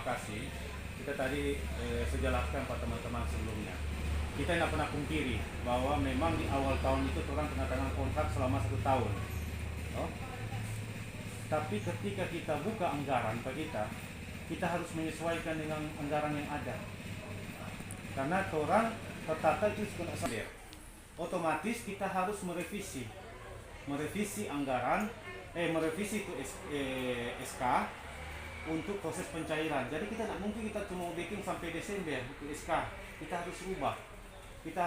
kasih, kita tadi sejelaskan pada teman-teman sebelumnya. Kita tidak pernah pungkiri bahwa memang di awal tahun itu orang tanda tangan kontrak selama 1 tahun. Oh. Tapi ketika kita buka anggaran Pak kita harus menyesuaikan dengan anggaran yang ada. Karena orang tertata itu sudah sadar. Otomatis kita harus merevisi anggaran, merevisi itu SK untuk proses pencairan. Jadi kita tidak mungkin kita cuma bikin sampai Desember itu SK. Kita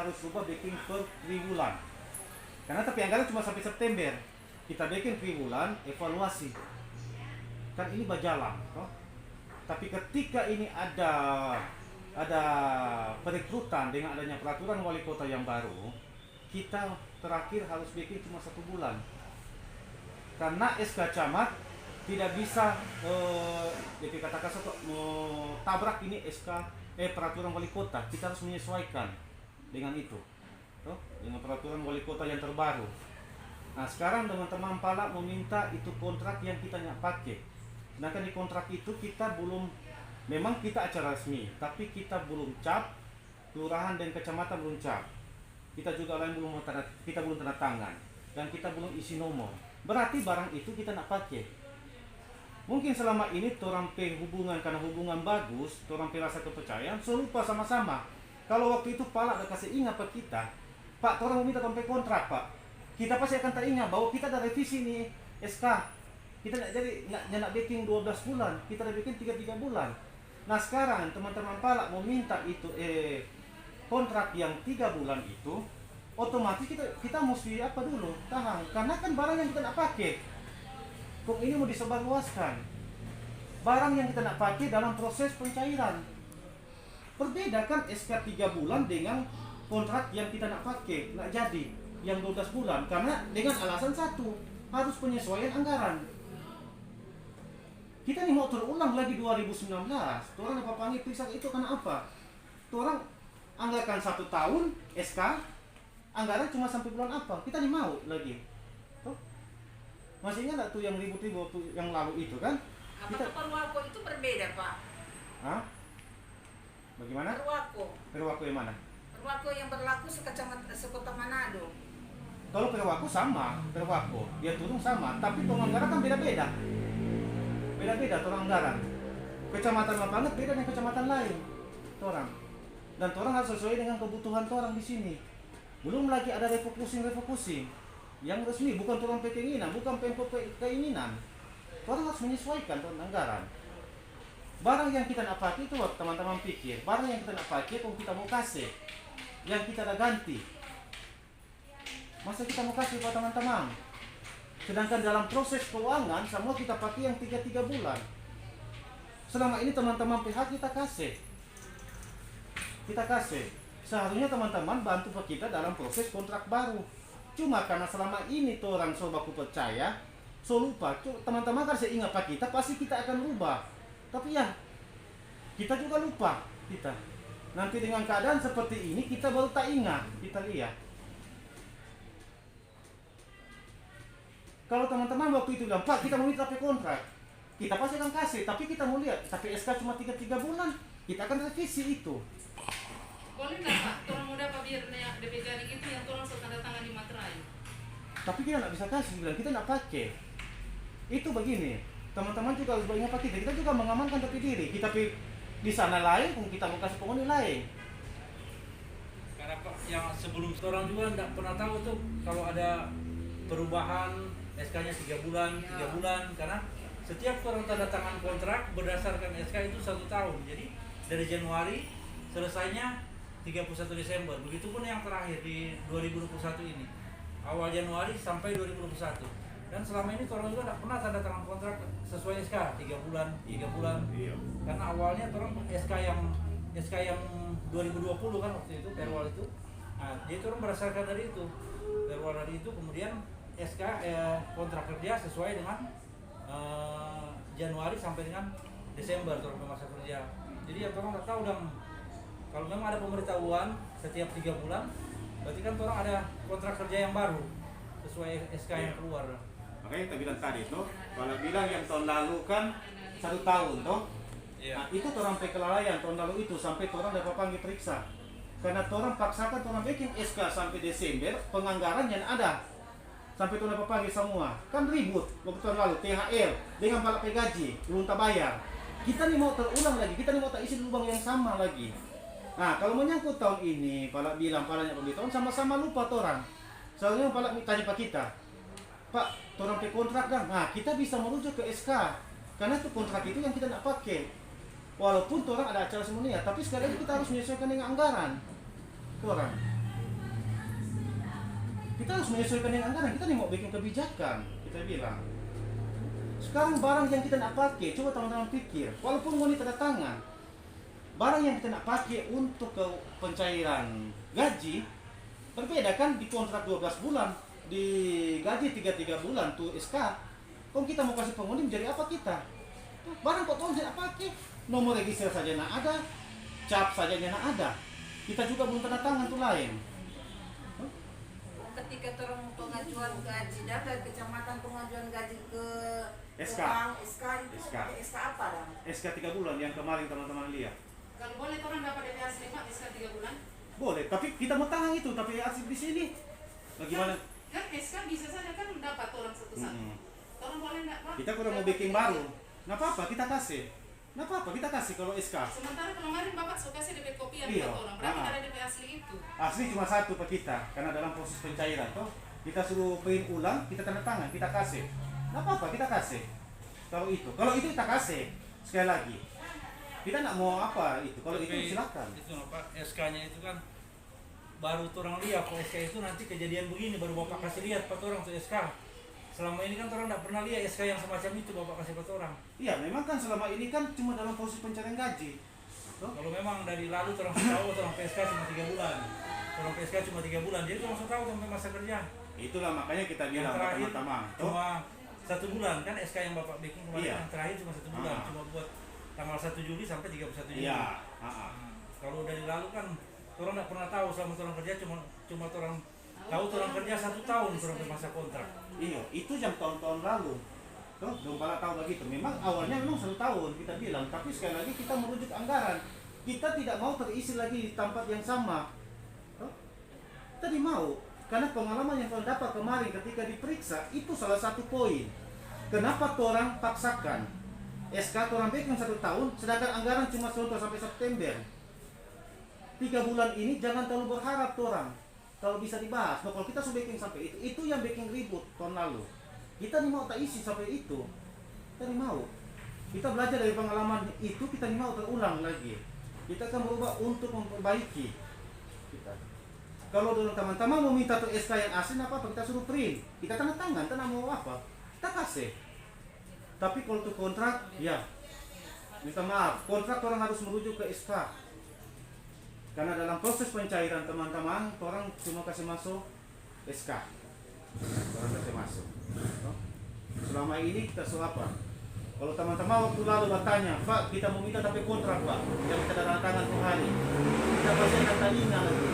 harus rubah bikin per triwulan. Karena tapi anggaran cuma sampai September. Kita bikin triwulan evaluasi. Kan ini berjalan, toh? Tapi ketika ini ada perekrutan dengan adanya peraturan wali kota yang baru, kita terakhir harus bikin cuma 1 bulan. Karena SK camat tidak bisa jadi katakan tabrak ini SK peraturan wali kota. Kita harus menyesuaikan dengan itu, toh? Dengan peraturan wali kota yang terbaru. Nah sekarang teman-teman Pala meminta itu kontrak yang kita nggak pakai. Sedangkan di kontrak itu kita belum, memang kita acara resmi, tapi kita belum cap, kelurahan dan kecamatan belum cap. Kita juga lain belum tanda tangan dan kita belum isi nomor. Berarti barang itu kita nak pakai. Mungkin selama ini orang hubungan karena hubungan bagus, orang rasa kepercayaan, lupa sama-sama. Kalau waktu itu Pala ada kasih ingat ke kita, Pak, orang meminta sampai kontrak Pak. Kita pasti akan teringat bahwa kita ada revisi nih SK. Kita nak bikin 12 bulan, kita udah bikin 3 bulan. Nah sekarang teman-teman Pala meminta itu kontrak yang 3 bulan itu, otomatis kita mesti apa dulu tahan, karena kan barang yang kita nak pakai. Kok ini mau disebarluaskan? Barang yang kita nak pakai dalam proses pencairan. Berbeda kan SK 3 bulan dengan kontrak yang kita nak pakai, nak jadi yang 12 bulan, karena dengan alasan satu, harus penyesuaian anggaran. Kita nih mau terulang lagi 2019. Orang apa panggil periksa itu karena apa? Orang anggarkan 1 tahun SK, anggaran cuma sampai bulan apa? Kita nih mau lagi. Tuh. Masih ingat tuh yang ribut-ribut yang lalu itu kan? Apakah perwako itu berbeda Pak? Hah? Bagaimana? Perwako yang mana? Perwako yang berlaku sekota Manado. Kalau perwako sama, dia turun sama, tapi anggaran kan beda-beda. Beda-beda orang anggaran. Kecamatan Mapanget beda dengan kecamatan lain. Orang. Dan orang harus sesuai dengan kebutuhan orang di sini. Belum lagi ada refocusing yang resmi, bukan orang keinginan, bukan pemkot keinginan. Orang harus menyesuaikan anggaran. Barang yang kita nak pakai itu teman-teman pikir, barang yang kita nak pakai kalau kita mau kasih, yang kita dah ganti. Masa kita mau kasih buat teman-teman? Sedangkan dalam proses keuangan semua kita pakai yang 3 bulan. Selama ini teman-teman pihak kita kasih. Seharusnya teman-teman bantu kita dalam proses kontrak baru. Cuma karena selama ini tuh orang sobaku percaya, lupa. Teman-teman kan ingat Pak kita, pasti kita akan rubah. Tapi ya, kita juga lupa kita. Nanti dengan keadaan seperti ini kita baru tak ingat, kita lihat. Kalau teman-teman waktu itu bilang, Pak kita mau minta kontrak, kita pasti akan kasih, tapi kita mau lihat, tapi SK cuma 3 bulan, kita akan revisi itu. Boleh nggak Pak, orang muda Pak biar DP Jaring itu yang tolong tanda tangan di materai. Tapi kita nggak bisa kasih, bilang kita nggak pakai. Itu begini, teman-teman juga harus banyak pakai, kita juga mengamankan tapi diri, kita di sana lain, kita mau kasih penghuni lain. Karena Pak, yang sebelum orang juga nggak pernah tahu tuh kalau ada perubahan SK-nya 3 bulan, karena setiap orang tanda tangan kontrak berdasarkan SK itu 1 tahun. Jadi dari Januari selesainya 31 Desember. Begitupun yang terakhir di 2021 ini. Awal Januari sampai 2021. Dan selama ini orang juga tidak pernah tanda tangan kontrak sesuai SK 3 bulan. Karena awalnya orang SK yang 2020 kan waktu itu perwal itu. Nah, jadi orang berdasarkan dari itu. Perwal dari itu kemudian SK kontrak kerja sesuai dengan Januari sampai dengan Desember orang masa kerja. Jadi ya orang nggak tahu dong, kalau memang ada pemberitahuan setiap 3 bulan, berarti kan orang ada kontrak kerja yang baru sesuai SK yang keluar. Makanya kita bilang tadi tuh, kalau bilang yang tahun lalu kan 1 tahun tuh, Iya. Nah, itu orang pe kelalaian tahun lalu itu sampai orang dapat panggil periksa. Karena orang paksakan orang bikin SK sampai Desember, penganggaran yang ada. Sampai orang dapat panggil semua. Kan ribut waktu tahun lalu THR dengan balap gaji, belum tak bayar. Kita nih mau terulang lagi, kita nih mau tak isi lubang yang sama lagi. Nah, kalau menyangkut tahun ini, Palak bilang palanya pemberitahuan sama-sama lupa orang. Soalnya Palak tanya Pak kita, Pak, orang pe kontrak kan? Nah, kita bisa merujuk ke SK. Karena itu kontrak itu yang kita nak pakai. Walaupun orang ada acara semuanya, tapi sekali lagi kita harus menyesuaikan dengan anggaran. Orang. Kita harus menyesuaikan dengan anggaran. Kita nih mau bikin kebijakan, kita bilang. Sekarang barang yang kita nak pakai, coba teman-teman pikir. Walaupun mau tanda tangan, barang yang kita nak pakai untuk ke pencairan gaji berbeda kan di kontrak 12 bulan, di gaji 3 bulan tuh SK. Kalau kita mau kasih pengundi menjadi apa kita? Barang kok tuh tidak pakai, nomor register saja nak ada, cap saja nak ada. Kita juga belum tanda tangan tuh lain. Ketika orang pengajuan gaji dan dari kecamatan pengajuan gaji ke SK. bank, SK itu SK. pakai SK apa dong? SK 3 bulan yang kemarin teman-teman lihat. Kalau boleh orang dapat DP asli Pak SK 3 bulan. Boleh, tapi kita mau tahan itu, tapi arsip di sini. Bagaimana? Kan SK bisa saja kan dapat orang satu-satu. Mm-mm. Orang boleh enggak Pak? Kita kurang mau bikin baru. Nggak apa-apa, kita kasih. Nggak apa-apa, kita kasih kalau SK. Sementara kemarin Bapak suka kasih DP kopian Iya. buat orang. Berarti Ah. ada DP asli itu. Asli cuma satu per kita, karena dalam proses pencairan toh kita suruh print ulang, kita tanda tangan, kita kasih. Nggak apa-apa, kita kasih. Kalau itu kita kasih. Sekali lagi, kita nggak mau apa itu. Kalau itu Tapi silakan. itu apa SK-nya itu kan baru orang lihat kok SK itu nanti kejadian begini baru Bapak kasih lihat Pak orang tuh SK. Selama ini kan orang tidak pernah lihat SK yang semacam itu Bapak kasih Pak orang. Iya, memang kan selama ini kan cuma dalam proses pencarian gaji. Toh? Kalau memang dari lalu orang tahu orang PSK cuma 3 bulan. Orang PSK cuma 3 bulan, jadi orang tahu sampai masa kerja. Itulah makanya kita Yang bilang ke terakhir teman-teman. Toh? cuma 1 bulan kan SK yang Bapak bikin kemarin Iya. yang terakhir cuma 1 bulan, Ah. cuma buat tanggal 1 Juli sampai 31 Juli. Iya. Nah, kalau dari lalu kan orang tidak pernah tahu selama orang kerja cuma orang tahu orang kerja 1 tahun orang masa kontrak. Iya, itu yang tahun-tahun lalu. Toh, belum pernah tahu begitu. Memang awalnya memang 1 tahun kita bilang, tapi sekali lagi kita merujuk anggaran. Kita tidak mau terisi lagi di tempat yang sama. Toh? Tadi mau, karena pengalaman yang kalian dapat kemarin ketika diperiksa itu salah satu poin. Kenapa orang paksakan SK orang bikin 1 tahun, sedangkan anggaran cuma sampai September. 3 bulan ini jangan terlalu berharap orang. Kalau bisa dibahas, nah, kalau kita sudah bikin sampai itu yang bikin ribut tahun lalu. Kita nih mau tak isi sampai itu, kita nih mau. Kita belajar dari pengalaman itu, kita nih mau terulang lagi. Kita akan berubah untuk memperbaiki. Kita. Kalau dulu teman-teman mau minta tuh SK yang asli, apa kita suruh print, kita tanda tangan, kita mau apa, kita kasih. Tapi kalau tuh kontrak, ya, minta maaf, kontrak orang harus merujuk ke SK. Karena dalam proses pencairan teman-teman, orang cuma kasih masuk SK. Orang kasih masuk. No? Selama ini kita suruh apa? Kalau teman-teman waktu lalu bertanya, Pak, kita mau minta tapi kontrak, Pak. Yang kita tanda tangan per hari. Kita pasti akan tanya lagi.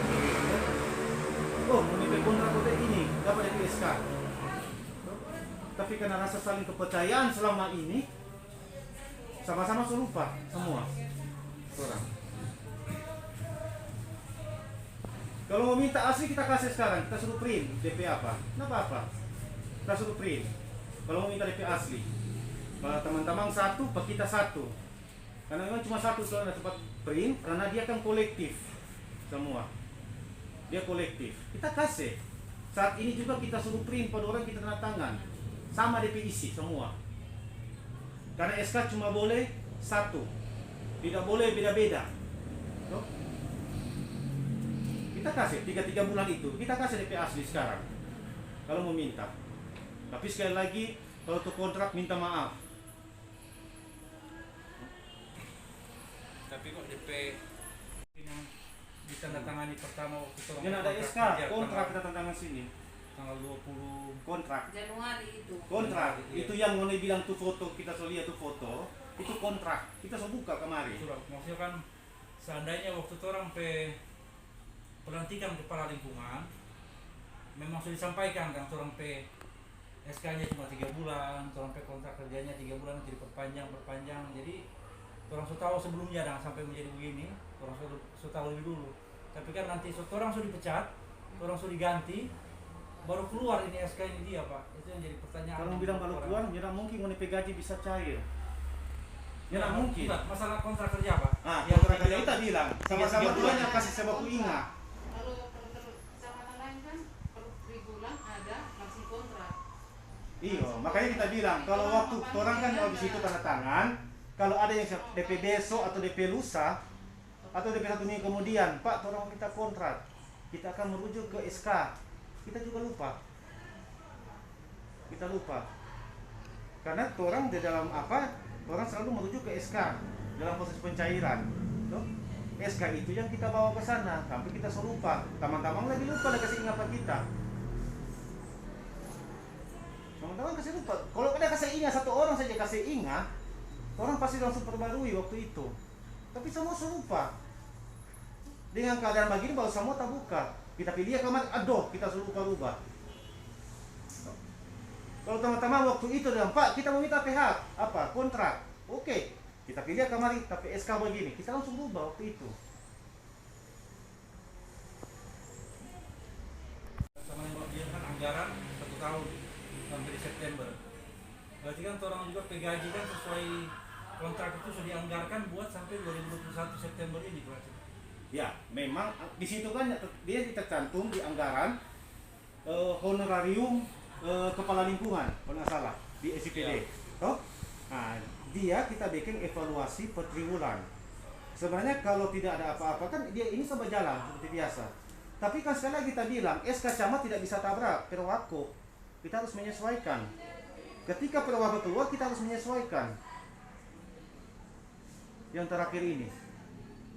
Oh, mau minta kontrak kode ini, dapat dari SK. No? Tapi karena rasa saling kepercayaan selama ini, sama-sama serupa semua. Orang. Kalau mau minta asli kita kasih sekarang, kita suruh print DP apa? Nggak apa-apa, kita suruh print. Kalau mau minta DP asli, kalau teman-teman 1, pak kita 1. Karena memang cuma 1 soalnya tempat print, karena dia kan kolektif semua. Dia kolektif. Kita kasih. Saat ini juga kita suruh print pada orang kita tanda tangan, sama DP isi semua. Karena SK cuma boleh 1, tidak boleh beda-beda. Tuh. Kita kasih 3 bulan itu, kita kasih DP asli sekarang kalau mau minta. Tapi sekali lagi, kalau untuk kontrak minta maaf. Tapi kok DP yang ditandatangani pertama waktu orang Jangan ada SK, kerja, kontrak kita tentang sini. tanggal 20 Kontrak. Januari itu. Kontrak, Iya. itu yang mau bilang tuh foto, kita sudah lihat tuh foto, itu kontrak. Kita sudah buka kemarin. surat. Maksudnya kan seandainya waktu itu orang pelantikan kepala lingkungan memang sudah disampaikan kan orang SK-nya cuma 3 bulan, orang kontrak kerjanya 3 bulan nanti diperpanjang. Jadi orang sudah tahu sebelumnya jangan sampai menjadi begini, orang sudah tahu lebih dulu. Tapi kan nanti orang sudah dipecat, orang sudah diganti, baru keluar ini SK ini dia Pak. Itu yang jadi pertanyaan. Kalau bilang baru keluar, tidak mungkin UNP gaji bisa cair. Ya, Tidak mungkin. Masalah kontrak kerja Pak. Ah, Yang kontrak kerja tiga- kita bilang sama-sama duanya kasih sebuah ingat. Kalau kecamatan lain kan per 3 bulan ada langsung kontrak. Iya, makanya kita bilang kalau waktu orang kan habis itu tanda tangan, kalau ada yang DP besok atau DP lusa atau DP 1 minggu kemudian, Pak, tolong kita kontrak. Kita akan merujuk ke SK. Kita juga lupa. Kita lupa. Karena orang di dalam apa? Orang selalu merujuk ke SK dalam proses pencairan. Tuh. SK itu yang kita bawa ke sana, tapi kita selalu lupa. Teman-teman lagi lupa lagi kasih ingat kita. Teman-teman kasih lupa. Kalau ada kasih ingat satu orang saja kasih ingat, orang pasti langsung perbarui waktu itu. Tapi semua lupa. Dengan keadaan begini baru semua terbuka. Kita pilih ya kamar, aduh kita suruh lupa-lupa. Kalau teman-teman waktu itu dan Pak kita meminta PH apa kontrak, oke kita pilih ya kamar tapi SK begini, kita langsung berubah waktu itu. Sama yang Mbak bilang kan anggaran 1 tahun sampai di September. Berarti kan orang juga PGaji kan sesuai kontrak itu sudah dianggarkan buat sampai 2021 September ini berarti. Ya, memang di situ kan dia tercantum di anggaran honorarium kepala lingkungan, kalau nggak salah di SIPD. Toh? Nah, dia kita bikin evaluasi per triwulan. Sebenarnya kalau tidak ada apa-apa kan dia ini sama jalan seperti biasa. Tapi kan sekali lagi kita bilang SK camat tidak bisa tabrak perwako. Kita harus menyesuaikan. Ketika perwako keluar kita harus menyesuaikan. Yang terakhir ini.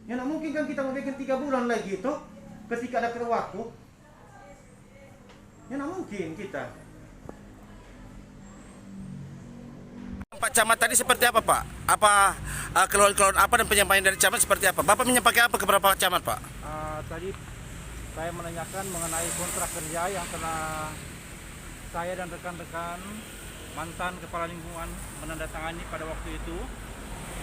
Ya nggak mungkin kan kita mau bikin 3 bulan lagi itu ketika ada perwako. Ya nggak mungkin kita. Pak Camat tadi seperti apa Pak? Apa keluhan-keluhan apa dan penyampaian dari Camat seperti apa? Bapak menyampaikan apa kepada Pak Camat Pak? Tadi saya menanyakan mengenai kontrak kerja yang telah saya dan rekan-rekan mantan kepala lingkungan menandatangani pada waktu itu,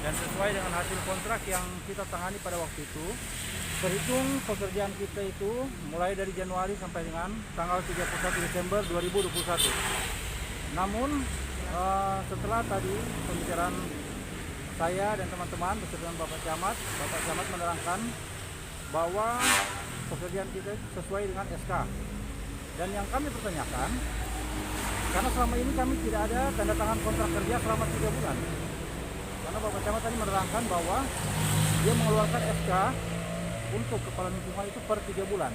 dan sesuai dengan hasil kontrak yang kita tangani pada waktu itu, terhitung pekerjaan kita itu mulai dari Januari sampai dengan tanggal 31 Desember 2021. Namun setelah tadi pembicaraan saya dan teman-teman beserta dengan Bapak Camat menerangkan bahwa pekerjaan kita sesuai dengan SK. Dan yang kami pertanyakan, karena selama ini kami tidak ada tanda tangan kontrak kerja selama 3 bulan. Karena Bapak Camat tadi menerangkan bahwa dia mengeluarkan SK untuk kepala lingkungan itu per 3 bulan.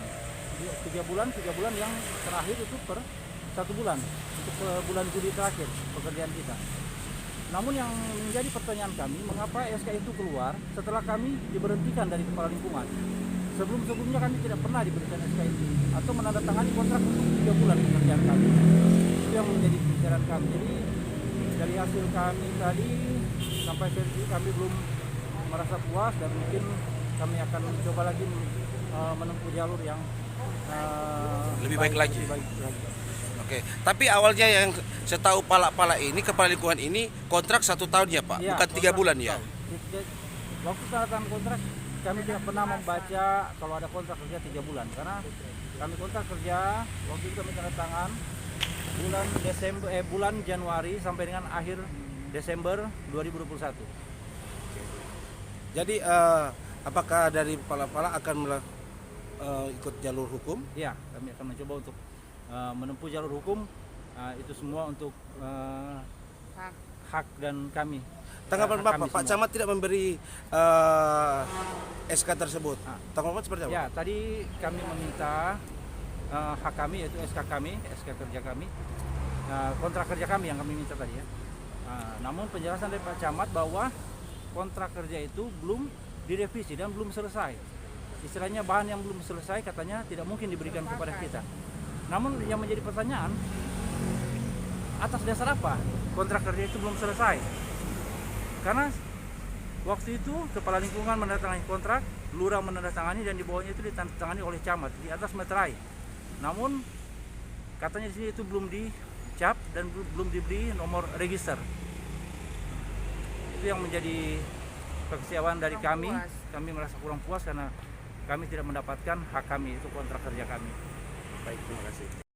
3 bulan yang terakhir itu per 1 bulan untuk bulan Juli terakhir pekerjaan kita. Namun yang menjadi pertanyaan kami, mengapa SK itu keluar setelah kami diberhentikan dari kepala lingkungan? Sebelum-sebelumnya kami tidak pernah diberikan SK itu atau menandatangani kontrak untuk 3 bulan pekerjaan kami. Itu yang menjadi pembicaraan kami. Jadi dari hasil kami tadi sampai saat ini kami belum merasa puas, dan mungkin kami akan mencoba lagi menempuh jalur yang Lebih baik lagi. lebih baik lagi. Oke. Tapi awalnya yang setahu Pala ini kepala lingkungan ini kontrak 1 tahun ya Pak, Ya, bukan 3 bulan ya. Waktu tanda tangan kontrak kami tidak pernah membaca kalau ada kontrak kerja 3 bulan, karena kami kontrak kerja waktu itu kami tanda tangan bulan Januari sampai dengan akhir Desember 2021. Jadi apakah dari Pala akan ikut jalur hukum? Ya, kami akan mencoba untuk menempuh jalur hukum, itu semua untuk hak dan kami. Tanggapan Hak Bapak, kami Pak semua. Camat tidak memberi SK tersebut. Tanggapan Bapak seperti apa? Ya, tadi kami meminta hak kami, yaitu SK kerja kami, kontrak kerja kami yang kami minta tadi ya. Namun penjelasan dari Pak Camat bahwa kontrak kerja itu belum direvisi dan belum selesai. Istilahnya bahan yang belum selesai katanya tidak mungkin diberikan kepada kita. Namun yang menjadi pertanyaan, atas dasar apa kontrak kerja itu belum selesai? Karena waktu itu kepala lingkungan menandatangani kontrak, lurah menandatangani, dan di bawahnya itu ditandatangani oleh camat di atas meterai. Namun katanya di sini itu belum dicap dan belum diberi nomor register. Itu yang menjadi kekecewaan dari kami merasa kurang puas karena kami tidak mendapatkan hak kami, itu kontrak kerja kami. Baik, terima kasih.